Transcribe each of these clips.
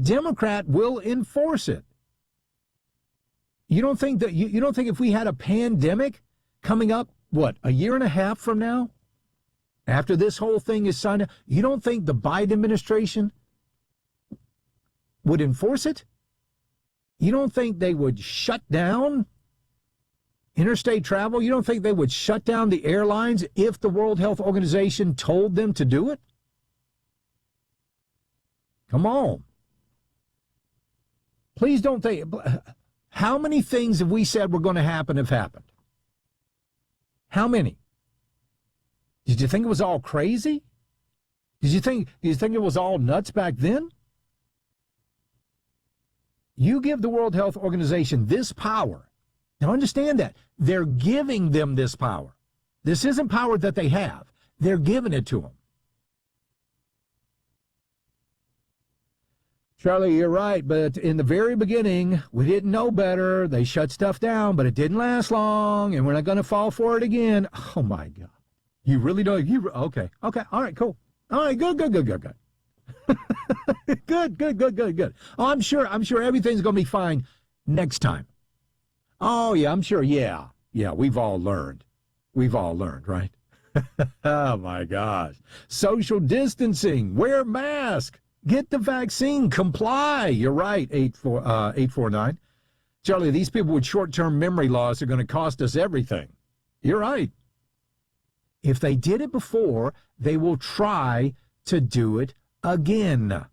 Democrat will enforce it. You don't think that you don't think if we had a pandemic coming up, what, a year and a half from now, after this whole thing is signed up, you don't think the Biden administration would enforce it? You don't think they would shut down interstate travel? You don't think they would shut down the airlines if the World Health Organization told them to do it? Come on. Please don't think. How many things have we said were going to happen have happened? How many? Did you think it was all crazy? Did you think it was all nuts back then? You give the World Health Organization this power. Now understand that. They're giving them this power. This isn't power that they have. They're giving it to them. Charlie, you're right, but in the very beginning, we didn't know better. They shut stuff down, but it didn't last long, and we're not going to fall for it again. Oh, my God. You really don't? Okay. All right, cool. All right, good. good. Oh, I'm sure everything's going to be fine next time. Oh, yeah, I'm sure. Yeah, we've all learned, right? Oh, my gosh. Social distancing, wear mask. Get the vaccine. Comply. You're right, 849. Charlie, these people with short-term memory loss are going to cost us everything. You're right. If they did it before, they will try to do it again.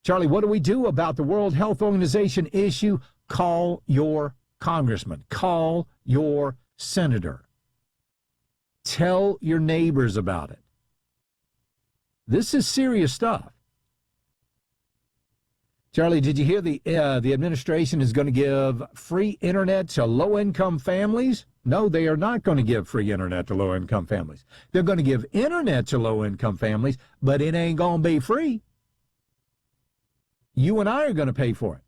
Charlie, what do we do about the World Health Organization issue? Call your congressman. Call your senator. Tell your neighbors about it. This is serious stuff. Charlie, did you hear the administration is going to give free internet to low-income families? No, they are not going to give free internet to low-income families. They're going to give internet to low-income families, but it ain't going to be free. You and I are going to pay for it.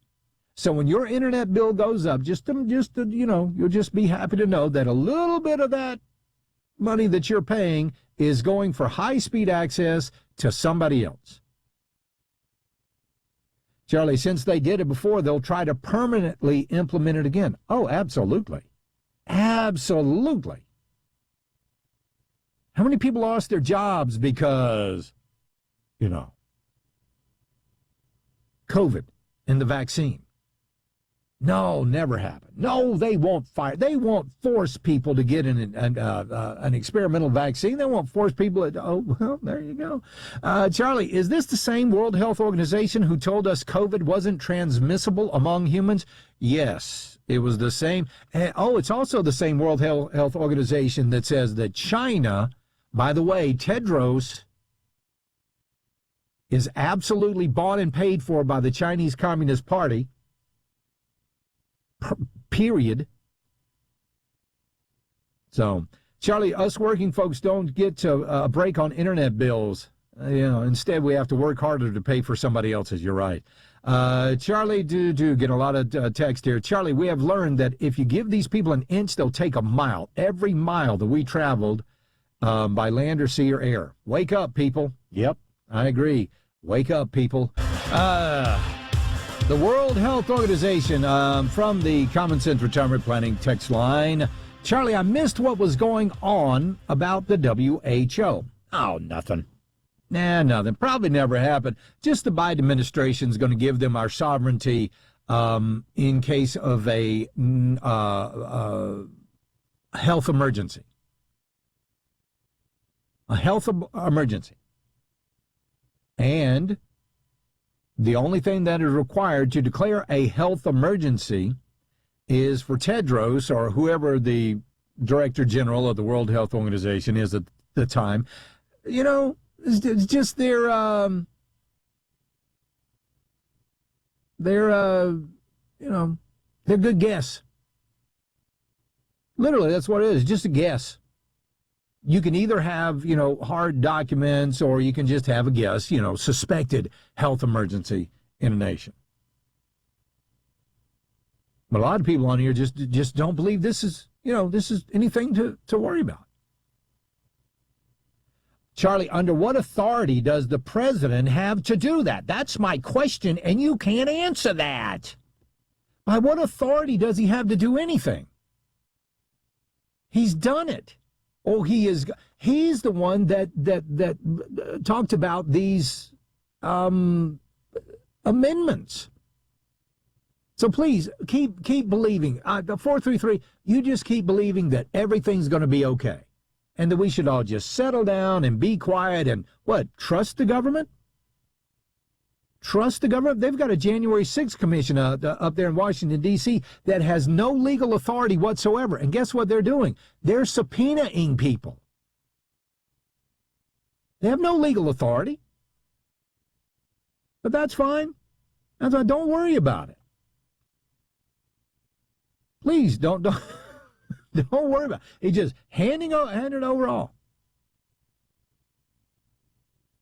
So when your internet bill goes up, you'll just be happy to know that a little bit of that money that you're paying is going for high-speed access to somebody else. Charlie, since they did it before, they'll try to permanently implement it again. Oh, absolutely. Absolutely. How many people lost their jobs because, COVID and the vaccine? No, never happened. No, they won't fire. They won't force people to get an experimental vaccine. They won't force people to, oh, well, there you go. Charlie, is this the same World Health Organization who told us COVID wasn't transmissible among humans? Yes, it was the same. It's also the same World Health Organization that says that China, by the way, Tedros is absolutely bought and paid for by the Chinese Communist Party. Period. So, Charlie, us working folks don't get to a break on internet bills. Instead we have to work harder to pay for somebody else's. You're right. Charlie, do get a lot of text here. Charlie, we have learned that if you give these people an inch, they'll take a mile. Every mile that we traveled by land or sea or air. Wake up, people. Yep, I agree. Wake up, people. The World Health Organization from the Common Sense Retirement Planning text line. Charlie, I missed what was going on about the WHO. Oh, nothing. Nothing. Probably never happened. Just the Biden administration is going to give them our sovereignty in case of a health emergency. A health emergency. And the only thing that is required to declare a health emergency is for Tedros or whoever the Director General of the World Health Organization is at the time. It's just their good guess. Literally, that's what it is, just a guess. You can either have, hard documents or you can just have a guess, suspected health emergency in a nation. But a lot of people on here just don't believe this is anything to worry about. Charlie, under what authority does the president have to do that? That's my question, and you can't answer that. By what authority does he have to do anything? He's done it. Oh, he's the one that talked about these amendments. So please keep believing. The 433, you just keep believing that everything's going to be okay, and that we should all just settle down and be quiet and trust the government. Trust the government? They've got a January 6th commission up there in Washington, D.C. that has no legal authority whatsoever. And guess what they're doing? They're subpoenaing people. They have no legal authority. But that's fine. Don't worry about it. Please don't worry about it. It's just hand it over all.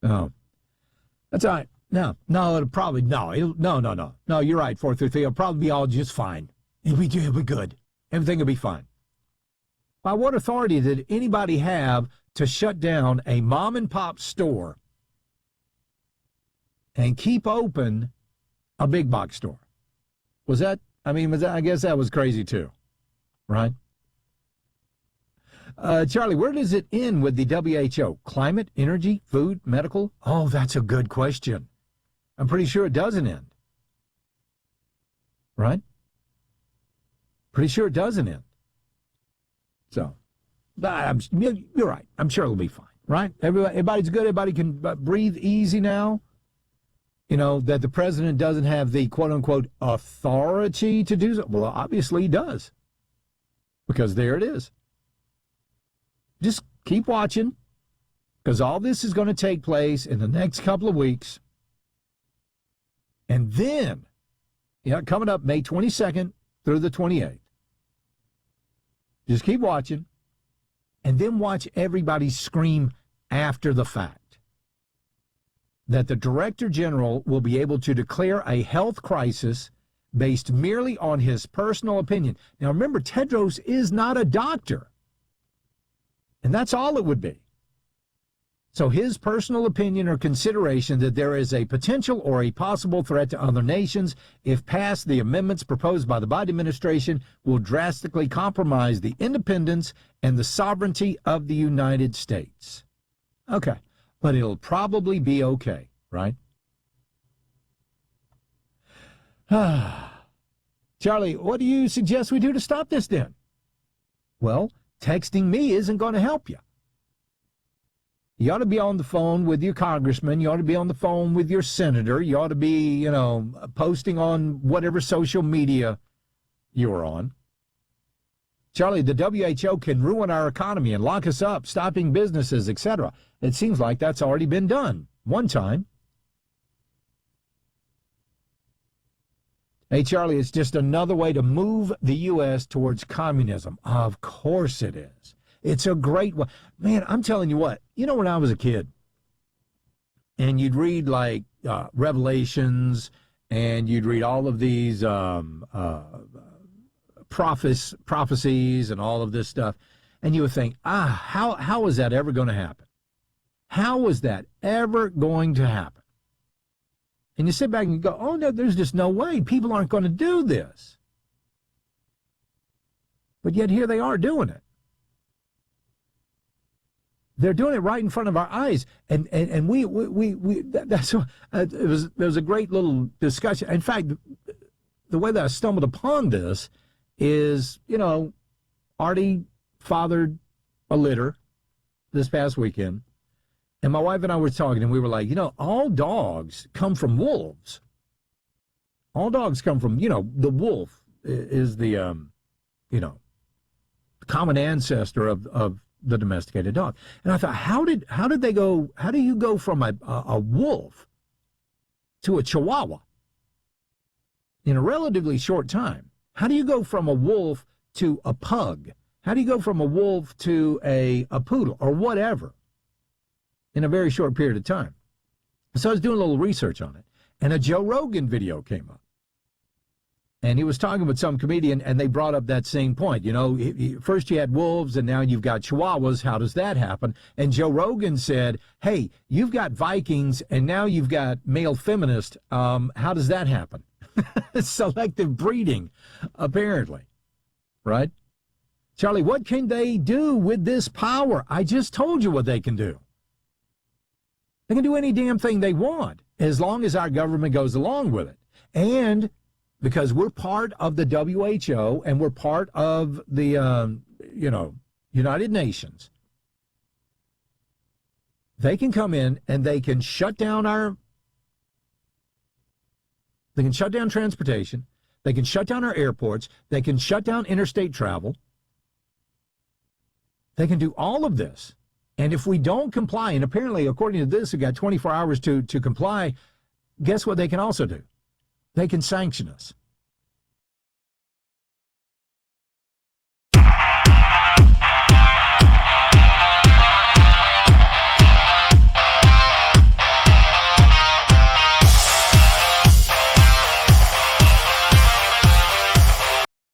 Oh, that's all right. No, it'll probably, no, you're right, 433, it'll probably be all just fine. It'll be good. Everything will be fine. By what authority did anybody have to shut down a mom and pop store and keep open a big box store? I guess that was crazy too, right? Charlie, where does it end with the WHO? Climate, energy, food, medical? Oh, that's a good question. I'm pretty sure it doesn't end. Right? Pretty sure it doesn't end. So, you're right. I'm sure it'll be fine. Right? Everybody's good. Everybody can breathe easy now. You know, that the president doesn't have the quote-unquote authority to do so. Well, obviously he does. Because there it is. Just keep watching. Because all this is going to take place in the next couple of weeks. And then, coming up May 22nd through the 28th. Just keep watching. And then watch everybody scream after the fact that the Director General will be able to declare a health crisis based merely on his personal opinion. Now, remember, Tedros is not a doctor. And that's all it would be. So his personal opinion or consideration that there is a potential or a possible threat to other nations, if passed, the amendments proposed by the Biden administration will drastically compromise the independence and the sovereignty of the United States. Okay, but it'll probably be okay, right? Charlie, what do you suggest we do to stop this then? Well, texting me isn't going to help you. You ought to be on the phone with your congressman. You ought to be on the phone with your senator. You ought to be, posting on whatever social media you're on. Charlie, the WHO can ruin our economy and lock us up, stopping businesses, etc. It seems like that's already been done one time. Hey, Charlie, it's just another way to move the U.S. towards communism. Of course it is. It's a great one. Man, I'm telling you what, when I was a kid and you'd read like Revelations and you'd read all of these prophecies and all of this stuff, and you would think, how is that ever going to happen? How is that ever going to happen? And you sit back and you go, oh, no, there's just no way. People aren't going to do this. But yet here they are doing it. They're doing it right in front of our eyes, and we that's it was a great little discussion. In fact, the way that I stumbled upon this is, Artie fathered a litter this past weekend, and my wife and I were talking, and we were like, all dogs come from wolves. All dogs come from, the wolf is the common ancestor of the domesticated dog. And I thought, how do you go from a wolf to a Chihuahua in a relatively short time? How do you go from a wolf to a pug? How do you go from a wolf to a poodle or whatever in a very short period of time? So I was doing a little research on it, and a Joe Rogan video came up. And he was talking with some comedian, and they brought up that same point. You know, first you had wolves, and now you've got chihuahuas. How does that happen? And Joe Rogan said, hey, you've got Vikings, and now you've got male feminists. How does that happen? Selective breeding, apparently. Right? Charlie, what can they do with this power? I just told you what they can do. They can do any damn thing they want, as long as our government goes along with it. And because we're part of the WHO and we're part of the, United Nations, they can come in and they can shut down transportation, they can shut down our airports, they can shut down interstate travel, they can do all of this. And if we don't comply, and apparently, according to this, we've got 24 hours to comply, guess what they can also do? They can sanction us.